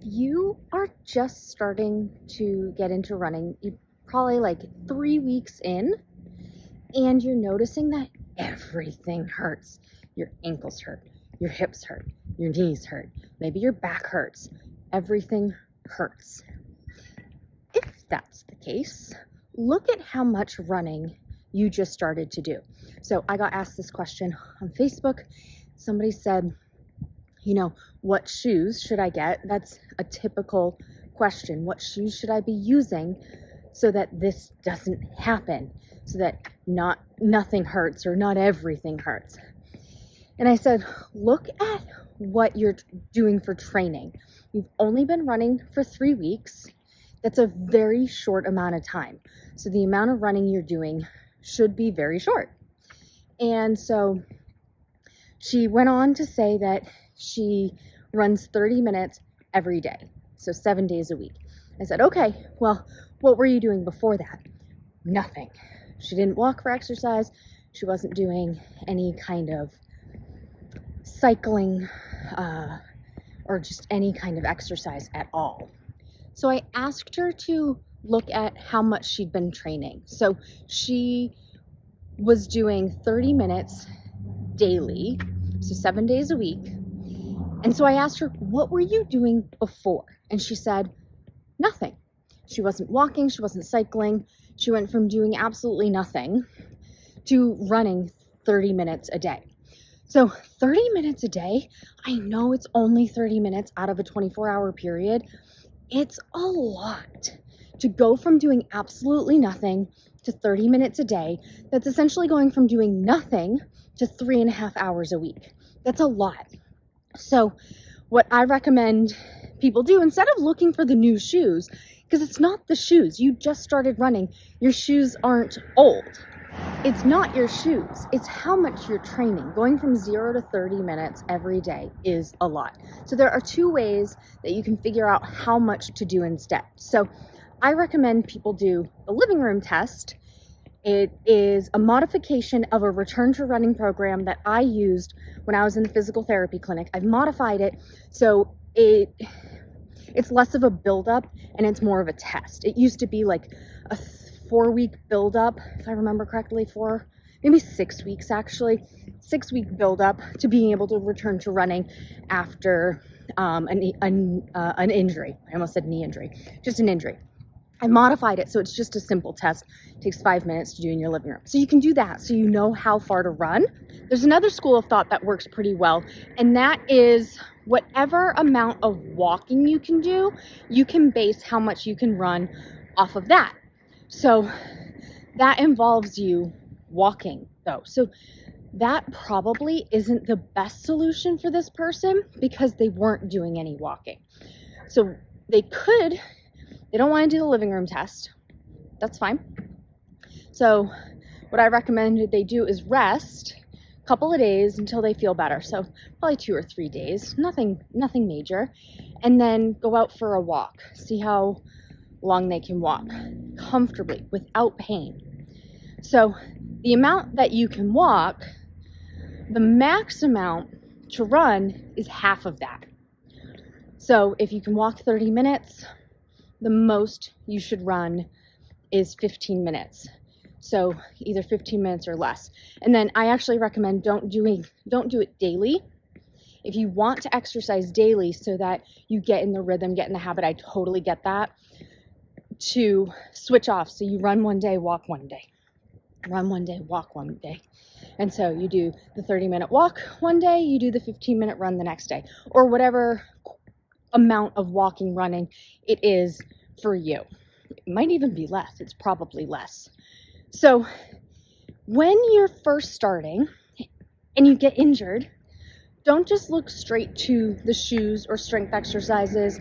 you are just starting to get into running, you probably like 3 weeks in, and you're noticing that everything hurts. Your ankles hurt, your hips hurt, your knees hurt, maybe your back hurts. Everything hurts. If that's the case, look at how much running you just started to do. So I got asked this question on Facebook. Somebody said, what shoes should I get? That's a typical question. What shoes should I be using so that this doesn't happen? So that nothing hurts or not everything hurts. And I said, look at what you're doing for training. You've only been running for 3 weeks. That's a very short amount of time. So the amount of running you're doing should be very short. And so she went on to say that she runs 30 minutes every day, so 7 days a week. I said, okay, well, what were you doing before that? Nothing. She didn't walk for exercise. She wasn't doing any kind of cycling or just any kind of exercise at all. So I asked her to look at how much she'd been training. So she was doing 30 minutes daily, so 7 days a week. And so I asked her, what were you doing before? And she said, nothing. She wasn't walking, she wasn't cycling. She went from doing absolutely nothing to running 30 minutes a day. So 30 minutes a day, I know it's only 30 minutes out of a 24-hour period. It's a lot to go from doing absolutely nothing to 30 minutes a day. That's essentially going from doing nothing to 3.5 hours a week. That's a lot. So what I recommend people do, instead of looking for the new shoes, because it's not the shoes, you just started running, your shoes aren't old. It's not your shoes, it's how much you're training. Going from 0 to 30 minutes every day is a lot. So there are 2 ways that you can figure out how much to do instead. So I recommend people do the living room test. It is a modification of a return to running program that I used when I was in the physical therapy clinic. I've modified it so it's less of a buildup and it's more of a test. It used to be like a 4-week buildup, if I remember correctly, maybe 6 weeks actually. 6-week buildup to being able to return to running after an injury. I almost said knee injury, just an injury. I modified it so it's just a simple test. It takes 5 minutes to do in your living room. So you can do that so you know how far to run. There's another school of thought that works pretty well, and that is whatever amount of walking you can do, you can base how much you can run off of that. So that involves you walking though. So that probably isn't the best solution for this person because they weren't doing any walking. So they don't want to do the living room test. That's fine. So what I recommend they do is rest a couple of days until they feel better. So probably 2 or 3 days, nothing major. And then go out for a walk. See how long they can walk comfortably without pain. So the amount that you can walk, the max amount to run is half of that. So if you can walk 30 minutes, the most you should run is 15 minutes. So either 15 minutes or less. And then I actually recommend don't do it daily. If you want to exercise daily so that you get in the rhythm, get in the habit, I totally get that, to switch off. So you run one day, walk one day. Run one day, walk one day. And so you do the 30-minute walk one day, you do the 15-minute run the next day, or whatever amount of walking, running it is for you. It might even be less. It's probably less. So when you're first starting and you get injured, don't just look straight to the shoes or strength exercises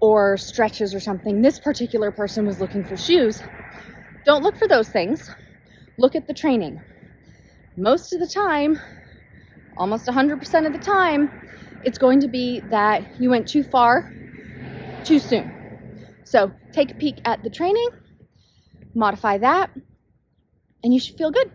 or stretches or something. This particular person was looking for shoes. Don't look for those things. Look at the training. Most of the time, almost 100% of the time, it's going to be that you went too far, too soon. So take a peek at the training, modify that, and you should feel good.